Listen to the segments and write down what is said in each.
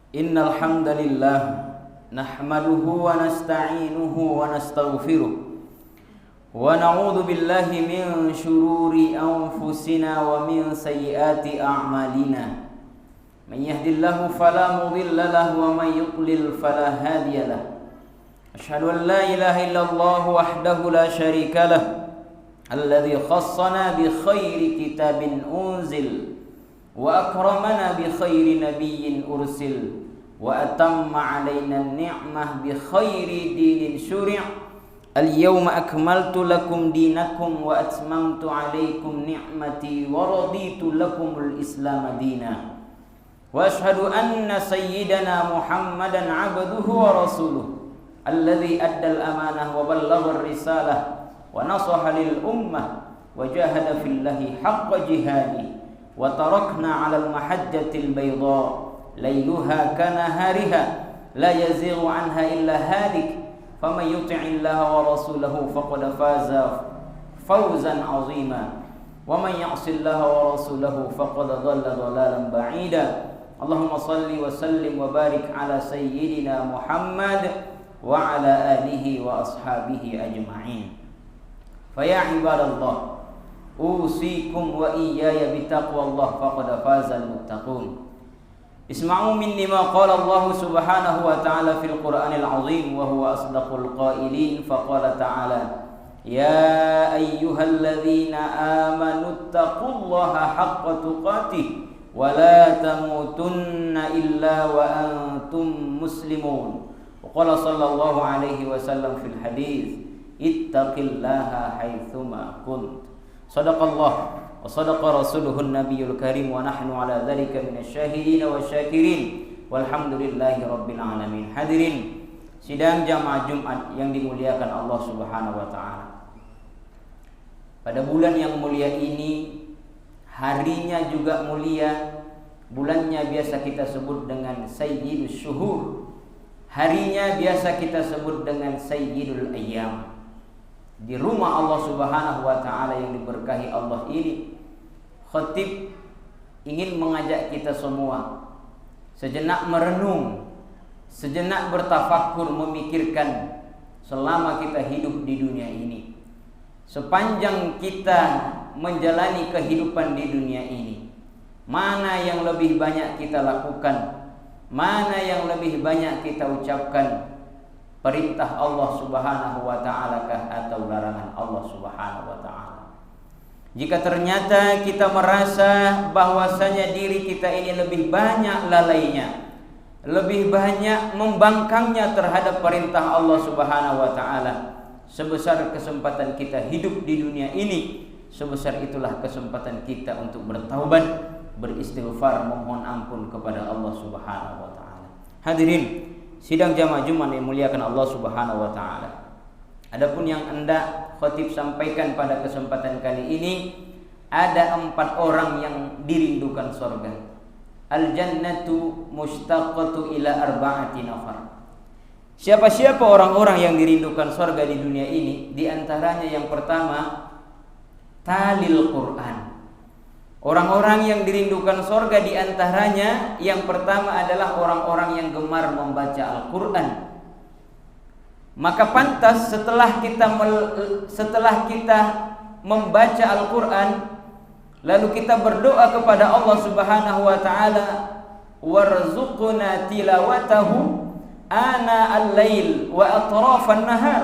Innal hamdalillah nahmaduhu wa nasta'inuhu wa nastaghfiruh wa na'udzu billahi min shururi anfusina wa min sayyiati a'malina. Man yahdihillahu fala mudilla lahu wa man yudlil fala hadiya lahu. Asyhadu an la ilaha illallah wahdahu la syarika lah, alladzi khassana bi khairi kitabin unzil wa akramana bi khairi nabiyyin ursil wa atamma alaina ni'mah bi khairi dinin syuri'. Al-yawma akmaltu lakum dinakum wa atmamtu alaikum ni'mati wa raditu lakumul islam dina. Wa ashhadu anna sayyidana Muhammadan abduhu wa rasuluh alladzi addal amanah wa ballagha risalah wa nasaha lil ummah wa jahada fillahi haqqa jihadi wa tarakna 'alal mahajjatil bayda lailuha kanahariha la yazighu 'anha illa halik faman yuti'illaha wa rasulahu faqad faza fawzan 'azima wa man ya'sillaha wa rasulahu faqad dhalla dhalalan ba'ida. Allahumma shalli wa sallim wa barik 'ala sayyidina Muhammad wa 'ala alihi wa ashabihi ajma'in. Fa ya ibadallah, usikum wa iyaya bitaqwallah faqad fazal muttaqun. Isma'u minni ma qala Allah subhanahu wa ta'ala fil Qur'anil 'azim wa huwa asdaqul qailin. Faqala ta'ala ya ayyuhalladzina amanu taqullaha haqqa tuqatih wa la tamutunna illa wa antum muslimun. Wa qala sallallahu alaihi wasallam fil hadits ittaqillaha haitsuma kunt. Sadaqallah wa sadaqa rasuluhun nabiyul karim wa nahnu ala dzalika minasyahidin wa syakirin walhamdulillahi rabbil alamin. Hadirin sidang jamaah Jumat yang dimuliakan Allah Subhanahu wa taala. Pada bulan yang mulia ini, harinya juga mulia. Bulannya biasa kita sebut dengan Sayyidus Syuhur. Harinya biasa kita sebut dengan Sayyidul Ayyam. Di rumah Allah Subhanahu wa taala yang diberkahi Allah ini, khatib ingin mengajak kita semua sejenak merenung, sejenak bertafakur, memikirkan selama kita hidup di dunia ini, sepanjang kita menjalani kehidupan di dunia ini, mana yang lebih banyak kita lakukan, mana yang lebih banyak kita ucapkan, perintah Allah Subhanahu wa ta'ala kah atau larangan Allah Subhanahu wa ta'ala. Jika ternyata kita merasa bahwasanya diri kita ini lebih banyak lalainya, lebih banyak membangkangnya terhadap perintah Allah Subhanahu wa ta'ala, sebesar kesempatan kita hidup di dunia ini, sebesar itulah kesempatan kita untuk bertaubat, beristighfar, memohon ampun kepada Allah Subhanahu wa ta'ala. Hadirin sidang jamaah Jumat yang muliakan Allah Subhanahu wa taala. Adapun yang hendak khatib sampaikan pada kesempatan kali ini, ada 4 orang yang dirindukan surga. Al jannatu mushtaqatu ila arba'ati nafar. Siapa-siapa orang-orang yang dirindukan surga di dunia ini? Di antaranya yang pertama, talil Quran. Orang-orang yang dirindukan surga di antaranya yang pertama adalah orang-orang yang gemar membaca Al-Quran. Maka pantas setelah kita membaca Al-Quran, lalu kita berdoa kepada Allah Subhanahu wa ta'ala, warzuqna tilawatahu ana al-lail wa atrafan nahar.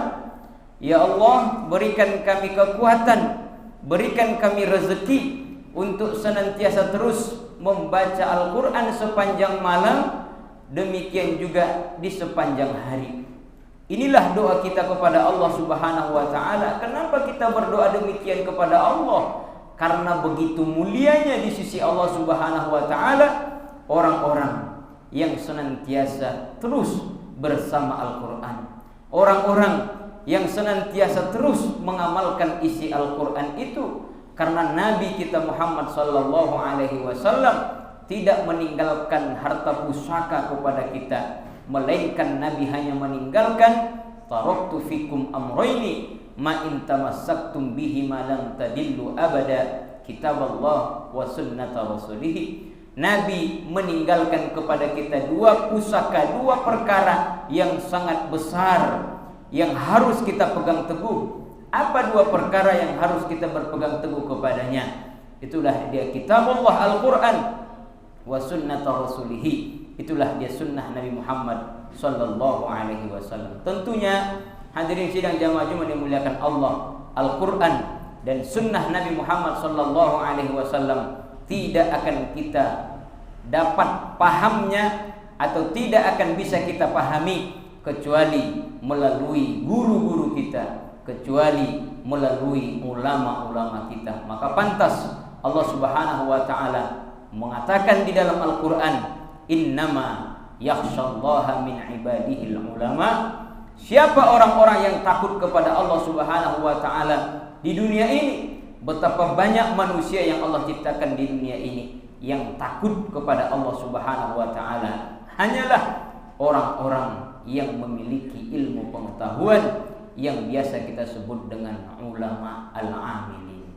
Ya Allah, berikan kami kekuatan, berikan kami rezeki untuk senantiasa terus membaca Al-Quran sepanjang malam, demikian juga di sepanjang hari. Inilah doa kita kepada Allah Subhanahu wa ta'ala. Kenapa kita berdoa demikian kepada Allah? Karena begitu mulianya di sisi Allah Subhanahu wa ta'ala orang-orang yang senantiasa terus bersama Al-Quran, orang-orang yang senantiasa terus mengamalkan isi Al-Quran itu. Karena Nabi kita Muhammad sallallahu alaihi wasallam tidak meninggalkan harta pusaka kepada kita, melainkan Nabi hanya meninggalkan taraktu fikum amrayni ma in tamassaktum bihi ma lam tadillu abada, kitab Allah wa sunnata rasulih. Nabi meninggalkan kepada kita dua pusaka, dua perkara yang sangat besar yang harus kita pegang teguh. Apa dua perkara yang harus kita berpegang teguh kepadanya? Itulah dia kitabullah Al-Quran wa sunnata rasulihi. Itulah dia sunnah Nabi Muhammad sallallahu alaihi wasallam. Tentunya hadirin sidang jamaah Jumat dimuliakan Allah, Al-Quran dan sunnah Nabi Muhammad sallallahu alaihi wasallam tidak akan kita dapat pahamnya atau tidak akan bisa kita pahami kecuali melalui guru-guru kita, kecuali melalui ulama-ulama kita. Maka pantas Allah Subhanahu wa taala mengatakan di dalam Al-Qur'an, innama yakhsyallaha min ibadihil ulama. Siapa orang-orang yang takut kepada Allah Subhanahu wa taala di dunia ini? Betapa banyak manusia yang Allah ciptakan di dunia ini yang takut kepada Allah Subhanahu wa taala hanyalah orang-orang yang memiliki ilmu pengetahuan yang biasa kita sebut dengan ulama al-amilin.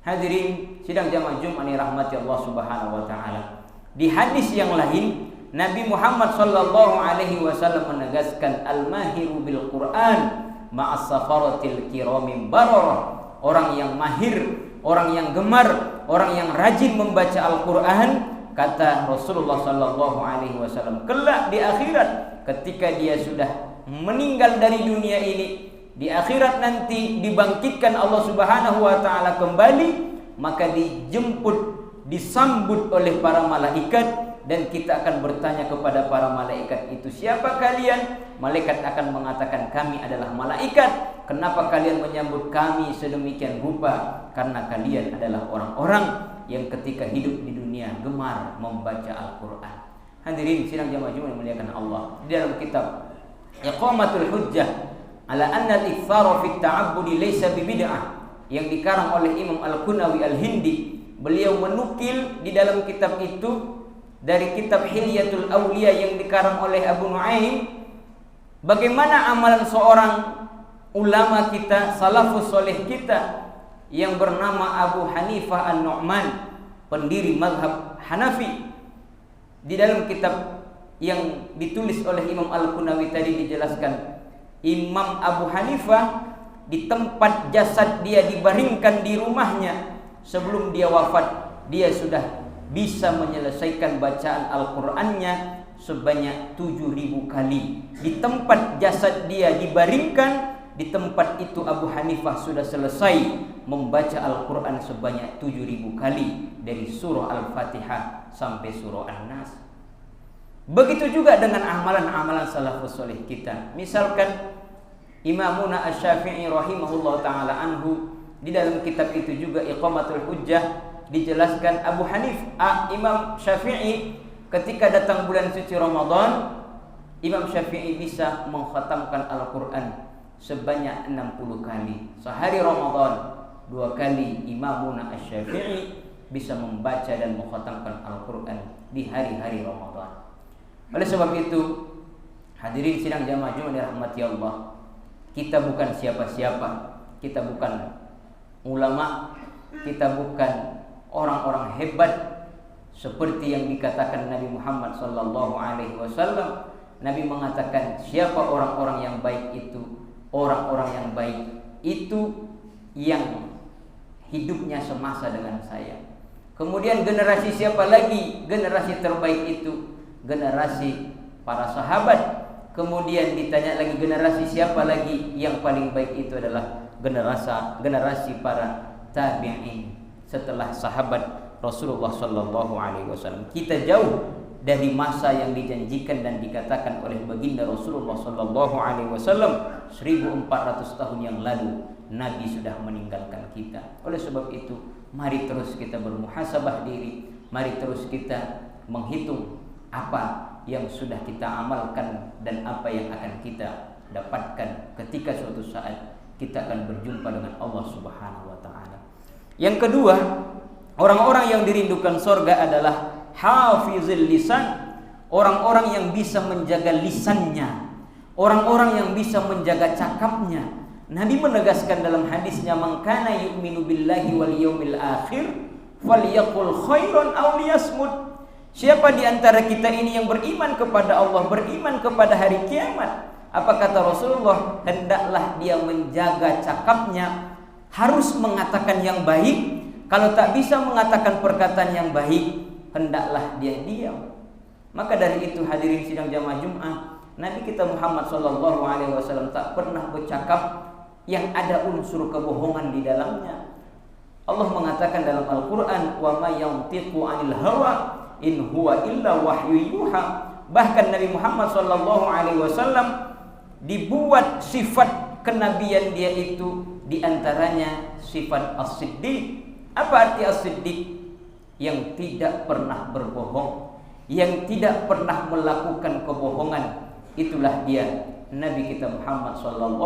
Hadirin sidang jamaah Jumat rahmati Allah Subhanahu wa taala. Di hadis yang lain Nabi Muhammad sallallahu alaihi wasallam menegaskan al-mahiru bil Qur'an ma'as safaratil kiramim bararah. Orang yang mahir, orang yang gemar, orang yang rajin membaca Al-Quran, kata Rasulullah sallallahu alaihi wasallam, kelak di akhirat ketika dia sudah meninggal dari dunia ini, di akhirat nanti dibangkitkan Allah Subhanahu wa taala kembali, maka dijemput, disambut oleh para malaikat dan kita akan bertanya kepada para malaikat itu, siapa kalian? Malaikat akan mengatakan, kami adalah malaikat. Kenapa kalian menyambut kami sedemikian rupa? Karena kalian adalah orang-orang yang ketika hidup di dunia gemar membaca Al-Quran. Hadirin sidang jamaah Jumat dimuliakan Allah. Di dalam kitab Iqamatul Hujjah ala anna al-iktsara fi at-ta'abbudi laysa bi bid'ah yang dikarang oleh Imam Al-Qunawi Al-Hindi, beliau menukil di dalam kitab itu dari kitab Hilyatul Awliya yang dikarang oleh Abu Nuaim, bagaimana amalan seorang ulama kita, salafus soleh kita yang bernama Abu Hanifah An-Nu'man, pendiri mazhab Hanafi. Di dalam kitab yang ditulis oleh Imam Al-Qunawi tadi dijelaskan, Imam Abu Hanifah di tempat jasad dia dibaringkan di rumahnya, sebelum dia wafat dia sudah bisa menyelesaikan bacaan Al-Qur'annya sebanyak 7.000 kali. Di tempat jasad dia dibaringkan, di tempat itu Abu Hanifah sudah selesai membaca Al-Quran sebanyak 7.000 kali, dari surah Al-Fatihah sampai surah An-Nas. Begitu juga dengan amalan-amalan salafus soleh kita. Misalkan Imamuna Asy-Syafi'i rahimahullah ta'ala anhu, di dalam kitab itu juga Iqamatul Hujjah dijelaskan Imam Syafi'i ketika datang bulan suci Ramadan, Imam Syafi'i bisa mengkhatamkan Al-Quran sebanyak 60 kali. Sehari Ramadan 2 kali Imamuna Asy-Syafi'i bisa membaca dan mengkhatamkan Al-Quran di hari-hari Ramadan. Oleh sebab itu, hadirin sidang jamaah Jumat dirahmati Allah, kita bukan siapa-siapa, kita bukan ulama, kita bukan orang-orang hebat seperti yang dikatakan Nabi Muhammad sallallahu alaihi wasallam. Nabi mengatakan, siapa orang-orang yang baik itu? Orang-orang yang baik itu yang hidupnya semasa dengan saya. Kemudian generasi siapa lagi? Generasi terbaik itu generasi para sahabat. Kemudian ditanya lagi, generasi siapa lagi? Yang paling baik itu adalah generasi para tabi'in setelah sahabat Rasulullah sallallahu alaihi wasallam. Kita jauh dari masa yang dijanjikan dan dikatakan oleh baginda Rasulullah sallallahu alaihi wasallam 1400 tahun yang lalu Nabi sudah meninggalkan kita. Oleh sebab itu, mari terus kita bermuhasabah diri, mari terus kita menghitung apa yang sudah kita amalkan dan apa yang akan kita dapatkan ketika suatu saat kita akan berjumpa dengan Allah Subhanahu wa taala. Yang kedua, orang-orang yang dirindukan surga adalah hafizil lisan, orang-orang yang bisa menjaga lisannya, orang-orang yang bisa menjaga cakapnya. Nabi menegaskan dalam hadisnya, man kana yu'minu billahi wal yaumil akhir falyaqul khairan aw liyasmut. Siapa di antara kita ini yang beriman kepada Allah, beriman kepada hari kiamat? Apa kata Rasulullah? Hendaklah dia menjaga cakapnya, harus mengatakan yang baik. Kalau tak bisa mengatakan perkataan yang baik, hendaklah dia diam. Maka dari itu hadirin sidang jamaah Jumat, Nabi kita Muhammad SAW tak pernah bercakap yang ada unsur kebohongan di dalamnya. Allah mengatakan dalam Al-Quran, wa ma yantiqu 'anil hawa in huwa illa wahyu yuha. Bahkan Nabi Muhammad SAW dibuat sifat kenabian dia itu diantaranya sifat as-siddiq. Apa arti as-siddiq? Yang tidak pernah berbohong, yang tidak pernah melakukan kebohongan. Itulah dia Nabi kita Muhammad SAW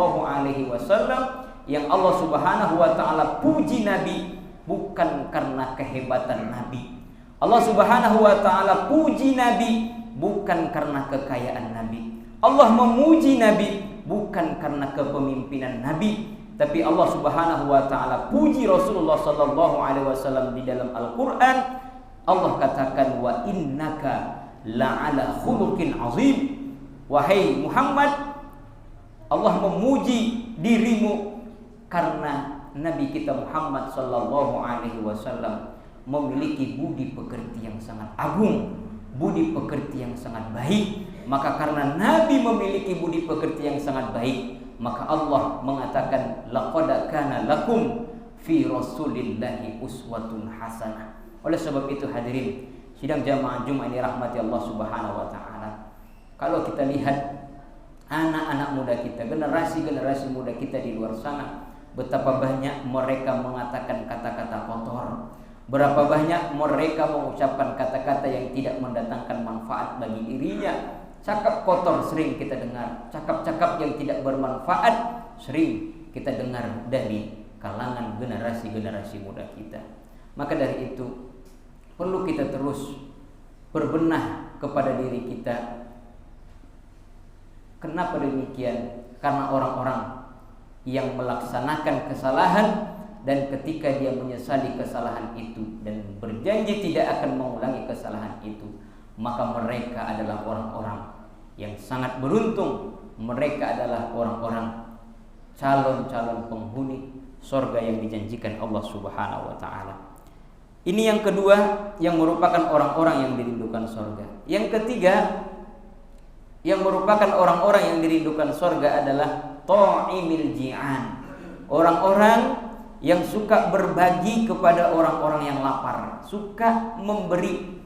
yang Allah Subhanahu wa taala puji Nabi bukan karena kehebatan Nabi. Allah Subhanahu wa taala puji Nabi bukan karena kekayaan Nabi. Allah memuji Nabi bukan karena kepemimpinan Nabi, tapi Allah Subhanahu wa taala puji Rasulullah sallallahu alaihi wasallam di dalam Al-Qur'an. Allah katakan, wa innaka la'ala khuluqin azim. Wahai Muhammad, Allah memuji dirimu karena Nabi kita Muhammad sallallahu alaihi wasallam memiliki budi pekerti yang sangat agung, budi pekerti yang sangat baik. Maka karena Nabi memiliki budi pekerti yang sangat baik, maka Allah mengatakan, laqad kana lakum fi rasulillahi uswatun hasanah. Oleh sebab itu hadirin sidang jamaah Jumat ini rahmati Allah Subhanahu wa taala, kalau kita lihat anak-anak muda kita, generasi-generasi muda kita di luar sana, betapa banyak mereka mengatakan kata-kata kotor, berapa banyak mereka mengucapkan kata-kata yang tidak mendatangkan manfaat bagi dirinya. Cakap kotor sering kita dengar, cakap-cakap yang tidak bermanfaat sering kita dengar dari kalangan generasi-generasi muda kita. Maka dari itu perlu kita terus berbenah kepada diri kita. Kenapa demikian? Karena orang-orang yang melaksanakan kesalahan dan ketika dia menyesali kesalahan itu dan berjanji tidak akan mengulangi kesalahan itu, maka mereka adalah orang-orang yang sangat beruntung. Mereka adalah orang-orang calon-calon penghuni surga yang dijanjikan Allah Subhanahu wa taala. Ini yang kedua yang merupakan orang-orang yang dirindukan surga. Yang ketiga yang merupakan orang-orang yang dirindukan surga adalah ta'imil ji'an. Orang-orang yang suka berbagi kepada orang-orang yang lapar, suka memberi.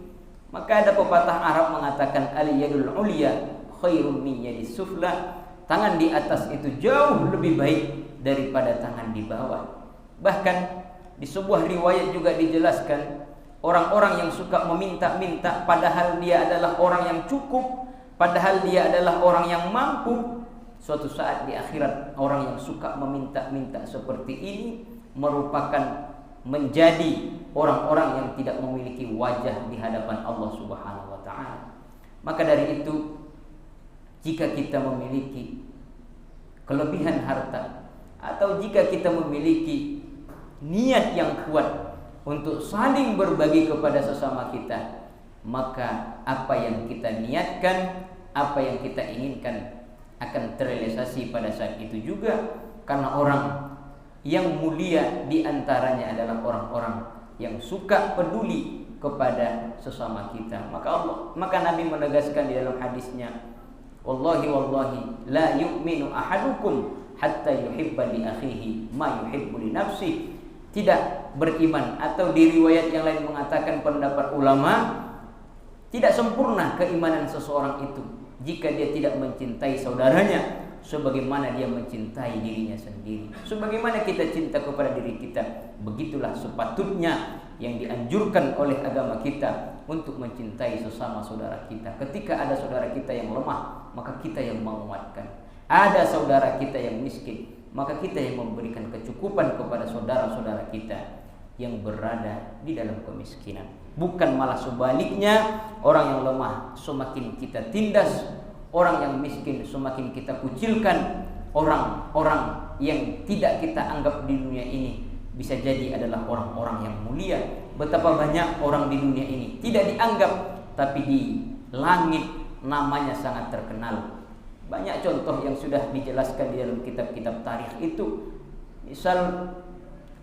Maka ada pepatah Arab mengatakan, al-yadul ulya khairun min yadis sufla. Tangan di atas itu jauh lebih baik daripada tangan di bawah. Bahkan di sebuah riwayat juga dijelaskan, orang-orang yang suka meminta-minta padahal dia adalah orang yang cukup, padahal dia adalah orang yang mampu, suatu saat di akhirat orang yang suka meminta-minta seperti ini merupakan menjadi orang-orang yang tidak memiliki wajah di hadapan Allah Subhanahu wa taala. Maka dari itu, jika kita memiliki kelebihan harta atau jika kita memiliki niat yang kuat untuk saling berbagi kepada sesama kita, maka apa yang kita niatkan, apa yang kita inginkan akan terrealisasi pada saat itu juga. Karena orang yang mulia di antaranya adalah orang-orang yang suka peduli kepada sesama kita. Maka Nabi menegaskan di dalam hadisnya, wallahi la yu'minu ahadukum hatta yuhibba li akhihi ma yuhibbu li nafsihi. Tidak beriman, atau di riwayat yang lain mengatakan pendapat ulama, tidak sempurna keimanan seseorang itu jika dia tidak mencintai saudaranya sebagaimana dia mencintai dirinya sendiri. Sebagaimana kita cinta kepada diri kita, begitulah sepatutnya yang dianjurkan oleh agama kita untuk mencintai sesama saudara kita. Ketika ada saudara kita yang lemah, maka kita yang menguatkan. Ada saudara kita yang miskin, maka kita yang memberikan kecukupan kepada saudara-saudara kita yang berada di dalam kemiskinan. Bukan malah sebaliknya, orang yang lemah semakin kita tindas, orang yang miskin semakin kita kucilkan. Orang-orang yang tidak kita anggap di dunia ini bisa jadi adalah orang-orang yang mulia. Betapa banyak orang di dunia ini tidak dianggap, tapi di langit namanya sangat terkenal. Banyak contoh yang sudah dijelaskan di dalam kitab-kitab tarikh itu. Misal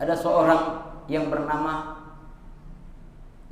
ada seorang yang bernama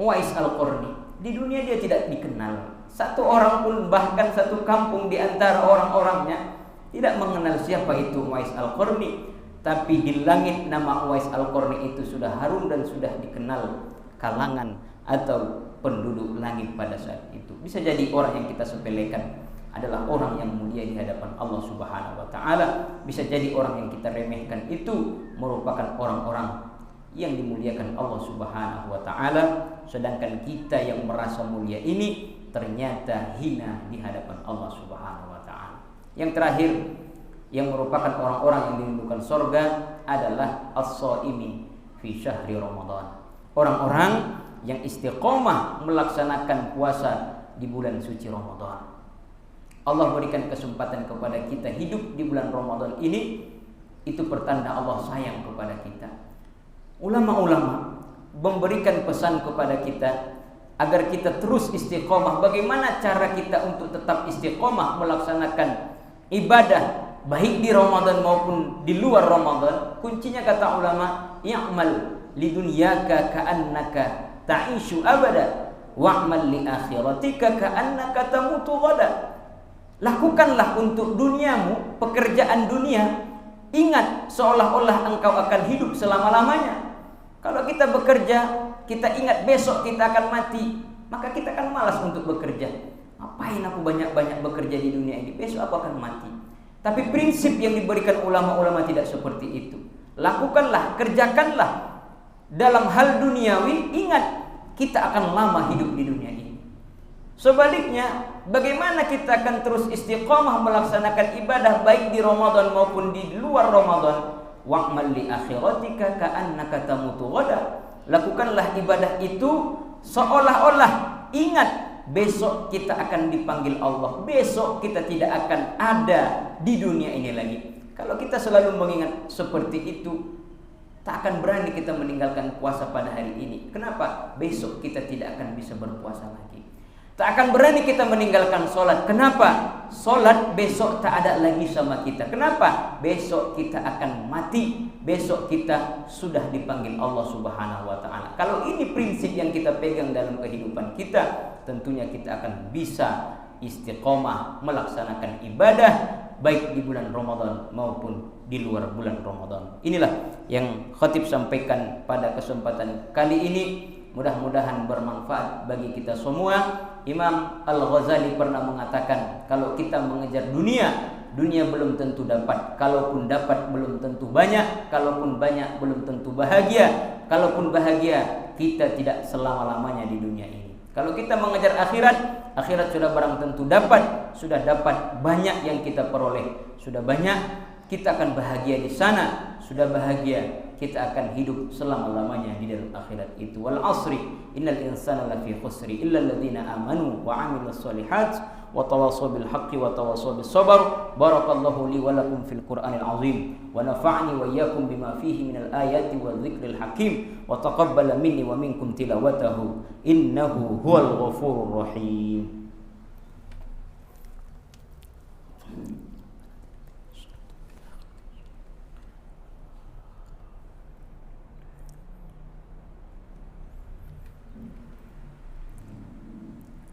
Uwais Al-Qarni. Di dunia dia tidak dikenal. Satu orang pun, bahkan satu kampung di antara orang-orangnya tidak mengenal siapa itu Uwais Al-Qarni. Tapi di langit nama Uwais Al-Qarni itu sudah harum dan sudah dikenal kalangan atau penduduk langit pada saat itu. Bisa jadi orang yang kita sepelekan adalah orang yang mulia di hadapan Allah Subhanahu wa taala. Bisa jadi orang yang kita remehkan itu merupakan orang-orang yang dimuliakan Allah Subhanahu wa taala, sedangkan kita yang merasa mulia ini ternyata hina di hadapan Allah Subhanahu wa taala. Yang terakhir yang merupakan orang-orang yang dirindukan surga adalah as-shaimi fi syahri Ramadan. Orang-orang yang istiqomah melaksanakan puasa di bulan suci Ramadan. Allah berikan kesempatan kepada kita hidup di bulan Ramadan ini, itu pertanda Allah sayang kepada kita. Ulama-ulama memberikan pesan kepada kita agar kita terus istiqomah. Bagaimana cara kita untuk tetap istiqomah melaksanakan ibadah baik di Ramadan maupun di luar Ramadan? Kuncinya kata ulama, i'mal lidunyaka ka'annaka ta'ishu abada wa'mal li akhiratika ka'annaka tamutu ghada. Lakukanlah untuk duniamu, pekerjaan dunia, ingat seolah-olah engkau akan hidup selama-lamanya. Kalau kita bekerja, kita ingat besok kita akan mati, maka kita akan malas untuk bekerja. Ngapain aku banyak-banyak bekerja di dunia ini, besok aku akan mati. Tapi prinsip yang diberikan ulama-ulama tidak seperti itu. Lakukanlah, kerjakanlah. Dalam hal duniawi, ingat kita akan lama hidup di dunia ini. Sebaliknya, bagaimana kita akan terus istiqomah melaksanakan ibadah baik di Ramadan maupun di luar Ramadan? Wa'mal li akhiratika ka'annaka tamutu ghada. Lakukanlah ibadah itu seolah-olah ingat besok kita akan dipanggil Allah. Besok kita tidak akan ada di dunia ini lagi. Kalau kita selalu mengingat seperti itu, tak akan berani kita meninggalkan puasa pada hari ini. Kenapa? Besok kita tidak akan bisa berpuasa lagi. Tak akan berani kita meninggalkan sholat. Kenapa? Sholat besok tak ada lagi sama kita. Kenapa? Besok kita akan mati. Besok kita sudah dipanggil Allah Subhanahu wa ta'ala. Kalau ini prinsip yang kita pegang dalam kehidupan kita, tentunya kita akan bisa istiqomah melaksanakan ibadah baik di bulan Ramadan maupun di luar bulan Ramadan. Inilah yang khatib sampaikan pada kesempatan kali ini. Mudah-mudahan bermanfaat bagi kita semua. Imam Al-Ghazali pernah mengatakan, kalau kita mengejar dunia, dunia belum tentu dapat. Kalaupun dapat belum tentu banyak. Kalaupun banyak belum tentu bahagia. Kalaupun bahagia, kita tidak selama-lamanya di dunia ini. Kalau kita mengejar akhirat, akhirat sudah barang tentu dapat. Sudah dapat banyak yang kita peroleh. Sudah banyak, kita akan bahagia di sana. Sudah bahagia, kita akan hidup selama-lamanya di dalam akhirat itu. Wal asri innal insana lafi khusri illa alladziina amanu wa 'amilus shalihat wa tawassaw bil haqqi wa tawassaw bis sabr. Barakallahu li wa lakum fil Qur'anil 'azim wa nafa'ani wa iyyakum bima fihi minal ayati wadh dzikril hakim wa taqabbala minni wa minkum tilawatahu innahu huwal ghafurur rahim.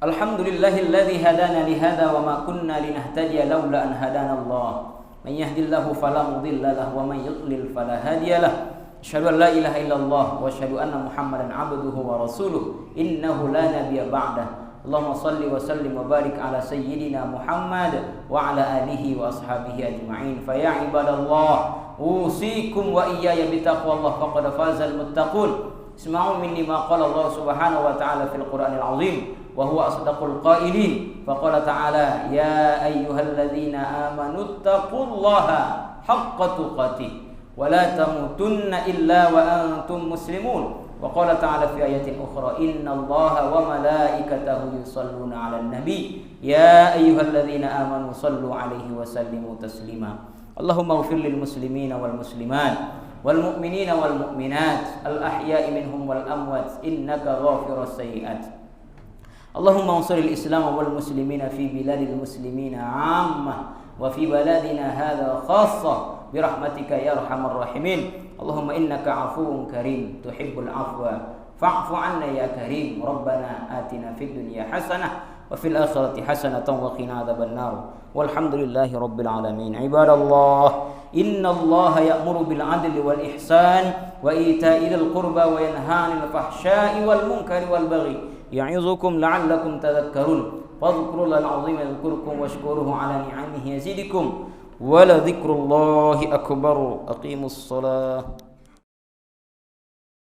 Alhamdulillahilladzi hadana li hadza wa ma kunna linahtadiya laula an hadana Allah. Man yahdihillahu fala mudilla lahu wa man yudlil fala hadiya lahu. Asyhadu an la ilaha illallah wa asyhadu anna Muhammadan 'abduhu wa rasuluh. Innahu la nabiyya ba'dah. Allahumma shalli wa sallim wa barik ala sayyidina Muhammad wa ala alihi wa ashabihi ajma'in. Fa ya ibadallah, usikum wa iyaya bitaqwallah faqad fazal muttaqun. Isma'u minni ma qala Allah Subhanahu wa ta'ala fil Qur'anil 'azim. وهو أصدق القائلين فقال تعالى يا أيها الذين آمنوا اتقوا الله حق تقاته ولا تموتن إلا وأنتم مسلمون وقال تعالى في آية أخرى إن الله وملائكته يصلون على النبي يا أيها الذين آمنوا صلوا عليه وسلموا تسليما اللهم اغفر للمسلمين والمسلمات والمؤمنين والمؤمنات الأحياء منهم والأموات إنك غافر السيئات اللهم انصر الإسلام والمسلمين في بلاد المسلمين عامة وفي بلدنا هذا خاصة برحمتك يا أرحم الراحمين. اللهم إنك عفو كريم تحب العفو فاعف عنا يا كريم. ربنا آتنا في الدنيا حسنة وفي الآخرة حسنة وقنا عذاب النار. والحمد لله رب العالمين. عباد الله، إن الله يأمر بالعدل والإحسان وإيتاء ذي القربى وينهى عن الفحشاء والمنكر والبغي يعظكم لعلكم تذكرون. فاذكروا الله العظيم يذكركم واشكروه على نعمه يزدكم ولذكر الله أكبر. أقيموا الصلاة.